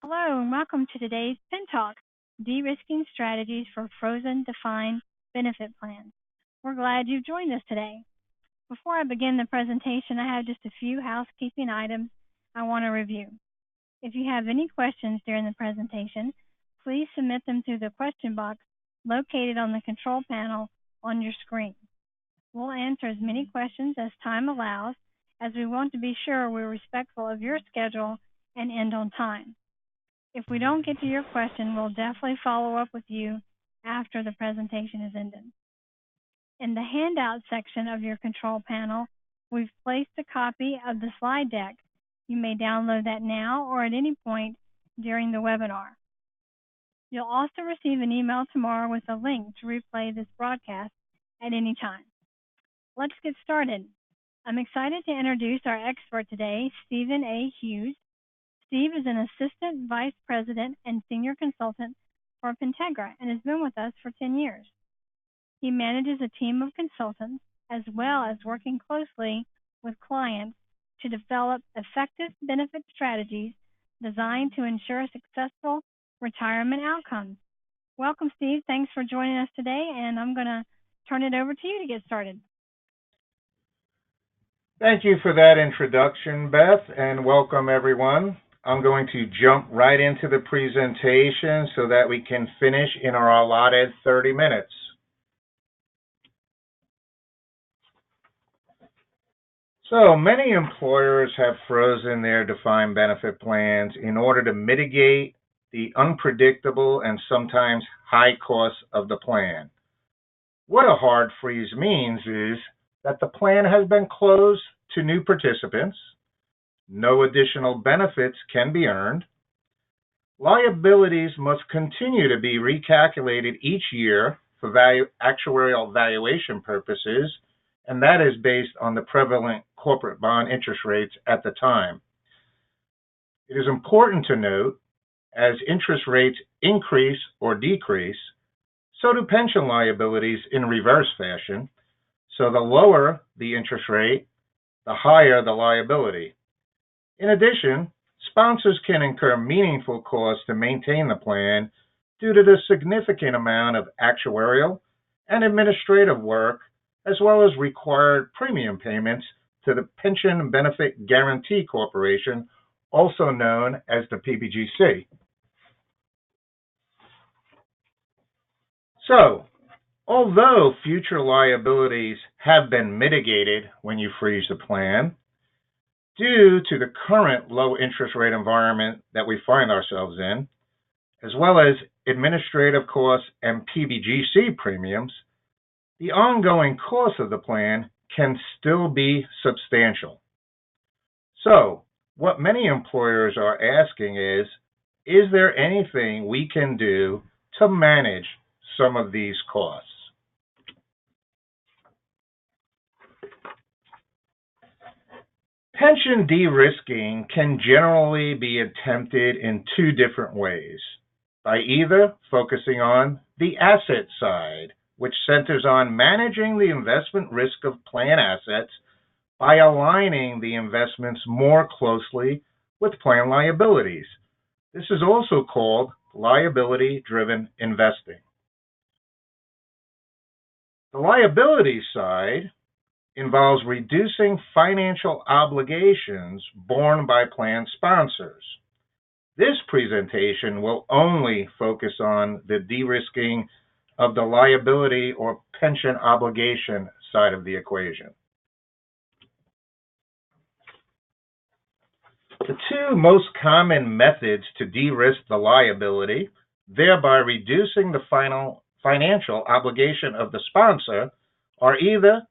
Hello, and welcome to today's PENTalk, De-Risking Strategies for Frozen Defined Benefit Plans. We're glad you've joined us today. Before I begin the presentation, I have just a few housekeeping items I want to review. If you have any questions during the presentation, please submit them through the question box located on the control panel on your screen. We'll answer as many questions as time allows, as we want to be sure we're respectful of your schedule and end on time. If we don't get to your question, we'll definitely follow up with you after the presentation is ended. In the handout section of your control panel, we've placed a copy of the slide deck. You may download that now or at any point during the webinar. You'll also receive an email tomorrow with a link to replay this broadcast at any time. Let's get started. I'm excited to introduce our expert today, Stephen A. Hughes. Steve is an Assistant Vice President and Senior Consultant for Pentegra and has been with us for 10 years. He manages a team of consultants as well as working closely with clients to develop effective benefit strategies designed to ensure successful retirement outcomes. Welcome, Steve. Thanks for joining us today, and I'm going to turn it over to you to get started. Thank you for that introduction, Beth, and welcome everyone. I'm going to jump right into the presentation so that we can finish in our allotted 30 minutes. So many employers have frozen their defined benefit plans in order to mitigate the unpredictable and sometimes high costs of the plan. What a hard freeze means is that the plan has been closed to new participants. No additional benefits can be earned. Liabilities must continue to be recalculated each year for actuarial valuation purposes, and that is based on the prevalent corporate bond interest rates at the time. It is important to note, as interest rates increase or decrease, so do pension liabilities in reverse fashion. So the lower the interest rate, the higher the liability. In addition, sponsors can incur meaningful costs to maintain the plan due to the significant amount of actuarial and administrative work, as well as required premium payments to the Pension Benefit Guaranty Corporation, also known as the PBGC. So, although future liabilities have been mitigated when you freeze the plan, due to the current low interest rate environment that we find ourselves in, as well as administrative costs and PBGC premiums, the ongoing cost of the plan can still be substantial. So, what many employers are asking is there anything we can do to manage some of these costs? Pension de-risking can generally be attempted in two different ways, by either focusing on the asset side, which centers on managing the investment risk of plan assets by aligning the investments more closely with plan liabilities. This is also called liability-driven investing. The liability side involves reducing financial obligations borne by plan sponsors. This presentation will only focus on the de-risking of the liability or pension obligation side of the equation. The two most common methods to de-risk the liability, thereby reducing the financial obligation of the sponsor, are either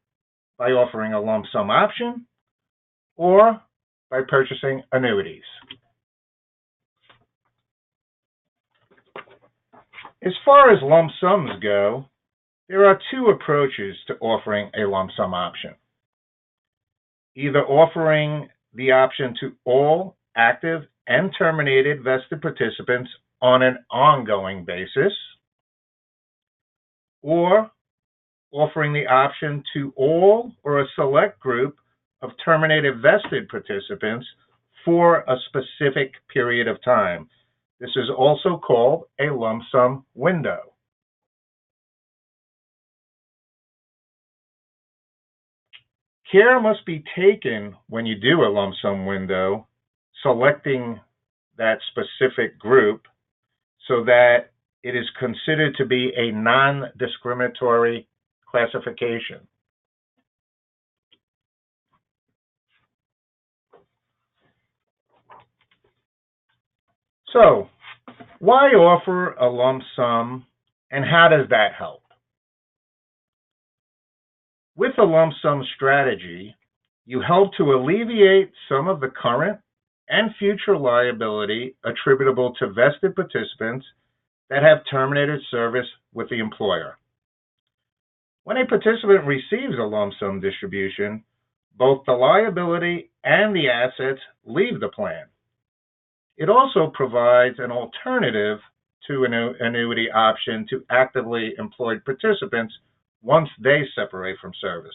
by offering a lump sum option or by purchasing annuities. As far as lump sums go, there are two approaches to offering a lump sum option. Either offering the option to all active and terminated vested participants on an ongoing basis, or offering the option to all or a select group of terminated vested participants for a specific period of time. This is also called a lump sum window. Care must be taken when you do a lump sum window, selecting that specific group so that it is considered to be a non-discriminatory classification. So, why offer a lump sum and how does that help? With a lump sum strategy, you help to alleviate some of the current and future liability attributable to vested participants that have terminated service with the employer. When a participant receives a lump sum distribution, both the liability and the assets leave the plan. It also provides an alternative to an annuity option to actively employed participants once they separate from service.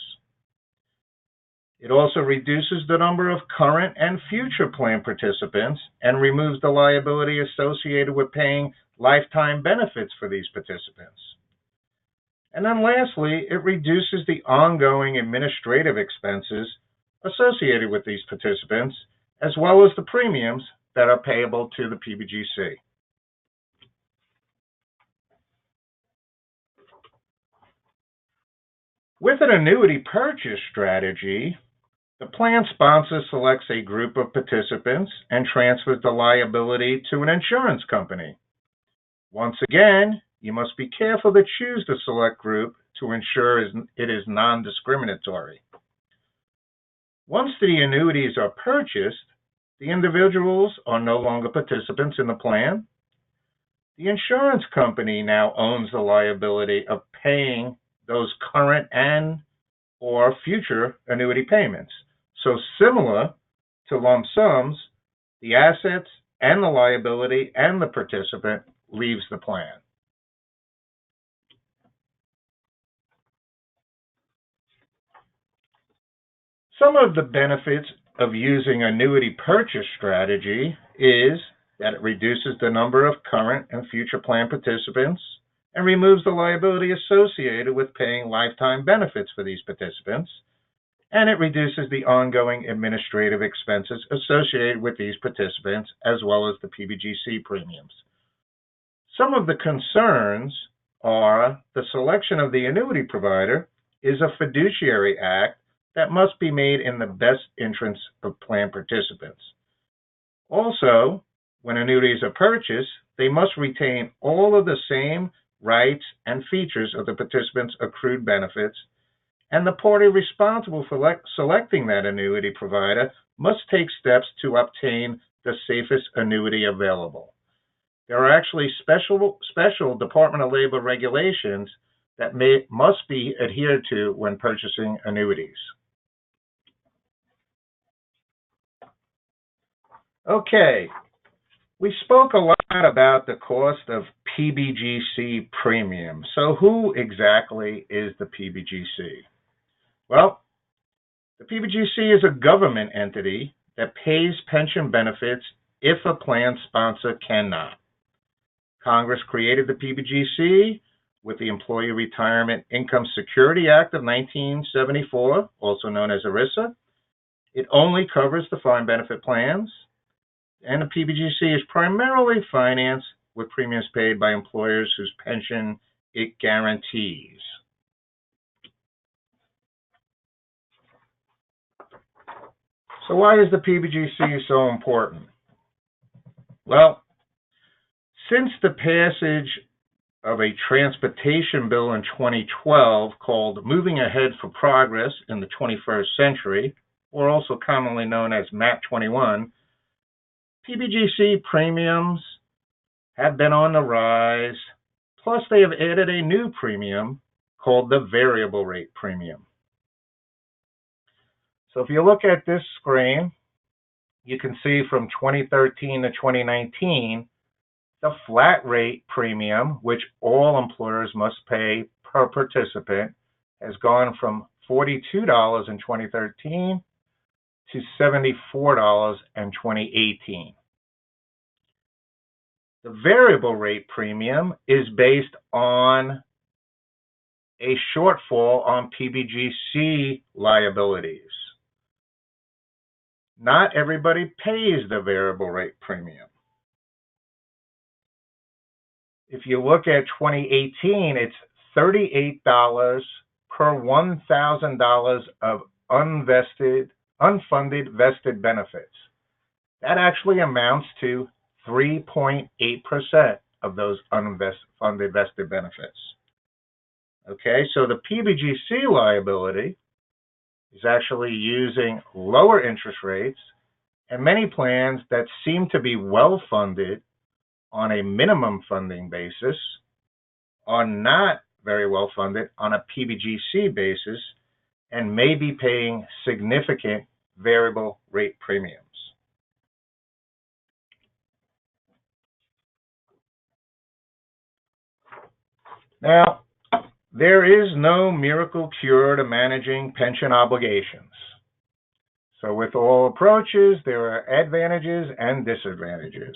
It also reduces the number of current and future plan participants and removes the liability associated with paying lifetime benefits for these participants. And then lastly, it reduces the ongoing administrative expenses associated with these participants, as well as the premiums that are payable to the PBGC. With an annuity purchase strategy, the plan sponsor selects a group of participants and transfers the liability to an insurance company. Once again, you must be careful to choose the select group to ensure it is non-discriminatory. Once the annuities are purchased, the individuals are no longer participants in the plan. The insurance company now owns the liability of paying those current and or future annuity payments. So similar to lump sums, the assets and the liability and the participant leaves the plan. Some of the benefits of using annuity purchase strategy is that it reduces the number of current and future plan participants and removes the liability associated with paying lifetime benefits for these participants, and it reduces the ongoing administrative expenses associated with these participants as well as the PBGC premiums. Some of the concerns are the selection of the annuity provider is a fiduciary act that must be made in the best interest of plan participants. Also, when annuities are purchased, they must retain all of the same rights and features of the participants' accrued benefits, and the party responsible for selecting that annuity provider must take steps to obtain the safest annuity available. There are actually special Department of Labor regulations that must be adhered to when purchasing annuities. Okay, we spoke a lot about the cost of PBGC premium. So who exactly is the PBGC? Well, the PBGC is a government entity that pays pension benefits if a plan sponsor cannot. Congress created the PBGC with the Employee Retirement Income Security Act of 1974, also known as ERISA. It only covers defined benefit plans, and the PBGC is primarily financed with premiums paid by employers whose pension it guarantees. So why is the PBGC so important? Well, since the passage of a transportation bill in 2012 called Moving Ahead for Progress in the 21st Century, or also commonly known as MAP 21, PBGC premiums have been on the rise, plus they have added a new premium called the variable rate premium. So if you look at this screen, you can see from 2013 to 2019, the flat rate premium, which all employers must pay per participant, has gone from $42 in 2013 to $74 in 2018. The variable rate premium is based on a shortfall on PBGC liabilities. Not everybody pays the variable rate premium. If you look at 2018, it's $38 per $1,000 of unfunded vested benefits. That actually amounts to 3.8% of those unfunded vested benefits. Okay, so the PBGC liability is actually using lower interest rates, and many plans that seem to be well funded on a minimum funding basis are not very well funded on a PBGC basis and may be paying significant variable rate premiums. Now, there is no miracle cure to managing pension obligations. So with all approaches, there are advantages and disadvantages.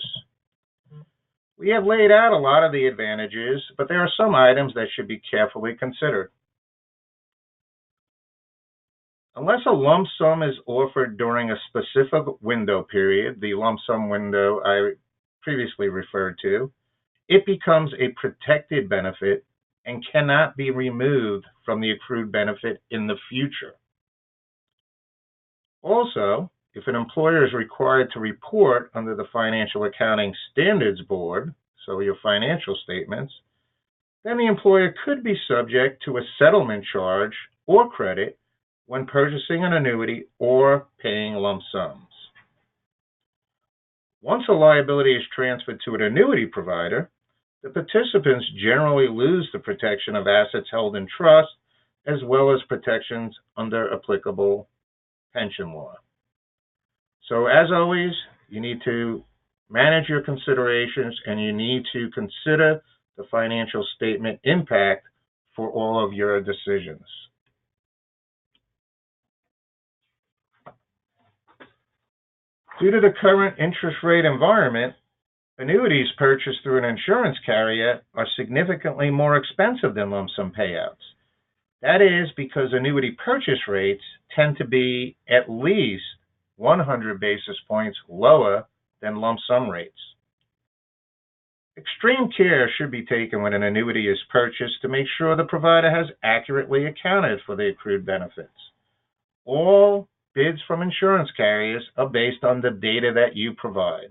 We have laid out a lot of the advantages, but there are some items that should be carefully considered. Unless a lump sum is offered during a specific window period, the lump sum window I previously referred to, it becomes a protected benefit and cannot be removed from the accrued benefit in the future. Also, if an employer is required to report under the Financial Accounting Standards Board, so your financial statements, then the employer could be subject to a settlement charge or credit when purchasing an annuity or paying lump sums. Once a liability is transferred to an annuity provider, the participants generally lose the protection of assets held in trust as well as protections under applicable pension law. So as always, you need to manage your considerations and you need to consider the financial statement impact for all of your decisions. Due to the current interest rate environment, annuities purchased through an insurance carrier are significantly more expensive than lump sum payouts. That is because annuity purchase rates tend to be at least 100 basis points lower than lump sum rates. Extreme care should be taken when an annuity is purchased to make sure the provider has accurately accounted for the accrued benefits. All bids from insurance carriers are based on the data that you provide.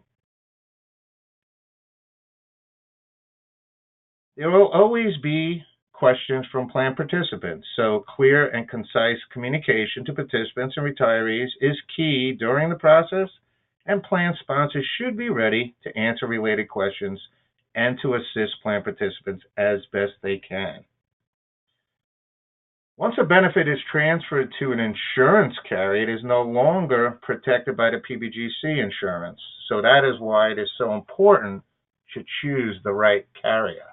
There will always be questions from plan participants, so clear and concise communication to participants and retirees is key during the process, and plan sponsors should be ready to answer related questions and to assist plan participants as best they can. Once a benefit is transferred to an insurance carrier, it is no longer protected by the PBGC insurance. So that is why it is so important to choose the right carrier.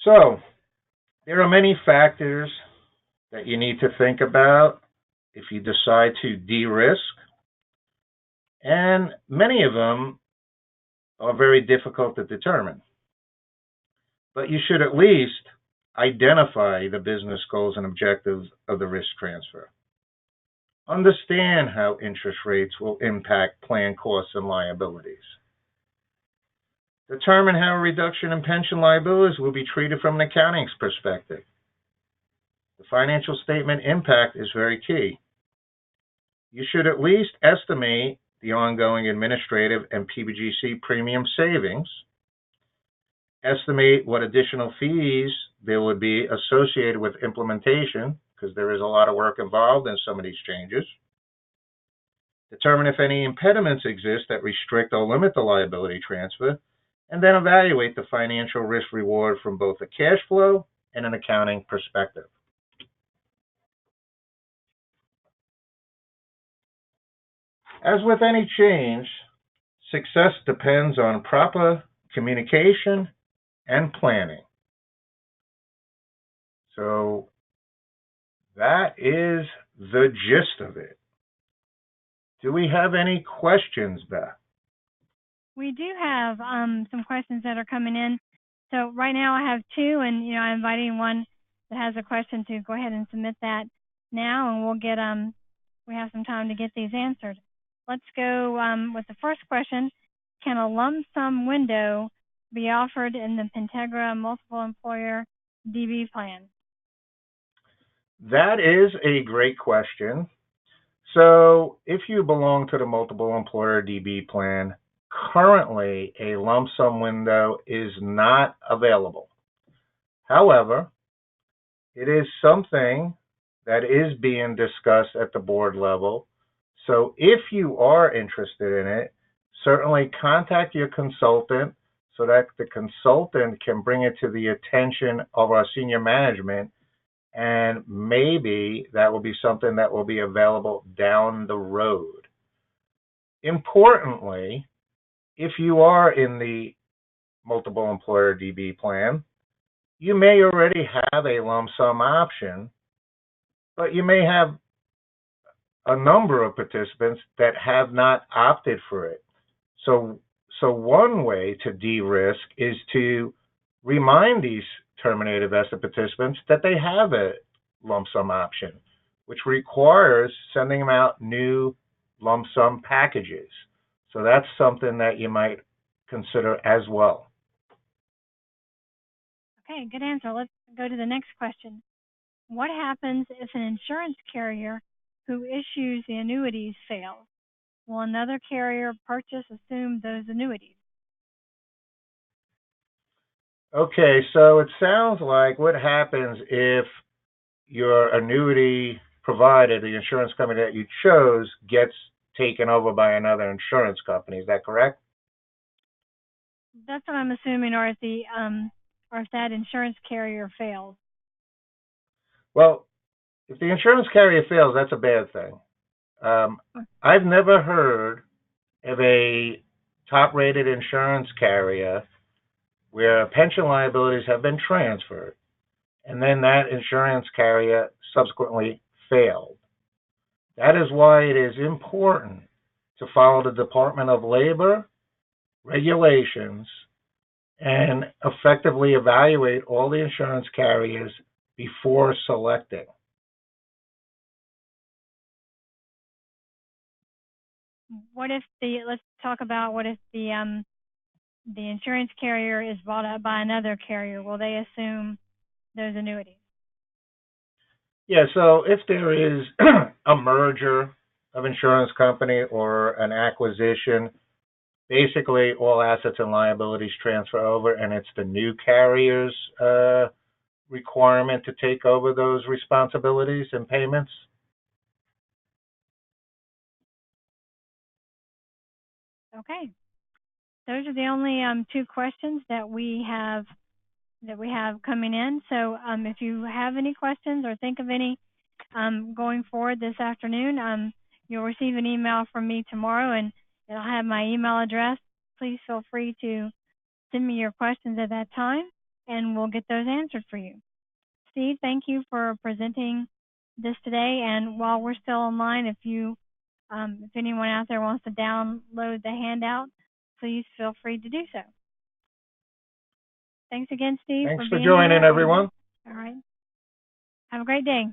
So there are many factors that you need to think about if you decide to de-risk, and many of them are very difficult to determine. But you should at least identify the business goals and objectives of the risk transfer. Understand how interest rates will impact plan costs and liabilities. Determine how a reduction in pension liabilities will be treated from an accounting perspective. The financial statement impact is very key. You should at least estimate the ongoing administrative and PBGC premium savings, estimate what additional fees there would be associated with implementation, because there is a lot of work involved in some of these changes, determine if any impediments exist that restrict or limit the liability transfer, and then evaluate the financial risk reward from both a cash flow and an accounting perspective. As with any change, success depends on proper communication and planning. So that is the gist of it. Do we have any questions, Beth? We do have some questions that are coming in. So right now I have two, and I'm inviting one that has a question to go ahead and submit that now, and we'll get we have some time to get these answered. Let's go with the first question. Can a lump sum window be offered in the Pentegra multiple employer DB plan? That is a great question. So, if you belong to the multiple employer DB plan, currently a lump sum window is not available. However, it is something that is being discussed at the board level. So, if you are interested in it, certainly contact your consultant so that the consultant can bring it to the attention of our senior management, and maybe that will be something that will be available down the road. Importantly, if you are in the multiple employer DB plan, you may already have a lump sum option, but you may have a number of participants that have not opted for it. So one way to de-risk is to remind these terminated vested participants that they have a lump sum option, which requires sending them out new lump sum packages. So that's something that you might consider as well. Okay, good answer. Let's go to the next question. What happens if an insurance carrier who issues the annuities fails? Will another carrier purchase assume those annuities? Okay, so it sounds like what happens if your annuity provider, the insurance company that you chose, gets taken over by another insurance company. Is that correct? That's what I'm assuming, or if that insurance carrier fails. Well, if the insurance carrier fails, that's a bad thing. I've never heard of a top-rated insurance carrier where pension liabilities have been transferred, and then that insurance carrier subsequently failed. That is why it is important to follow the Department of Labor regulations and effectively evaluate all the insurance carriers before selecting. Let's talk about what if the insurance carrier is bought up by another carrier? Will they assume those annuities? Yeah, so if there is a merger of insurance company or an acquisition, basically all assets and liabilities transfer over, and it's the new carrier's requirement to take over those responsibilities and payments. Okay, those are the only two questions that we have coming in. So if you have any questions or think of any going forward this afternoon, you'll receive an email from me tomorrow, and it'll have my email address. Please feel free to send me your questions at that time, and we'll get those answered for you. Steve, thank you for presenting this today. And while we're still online, if anyone out there wants to download the handout, please feel free to do so. Thanks again, Steve. Thanks for for joining, here. everyone. All right. Have a great day.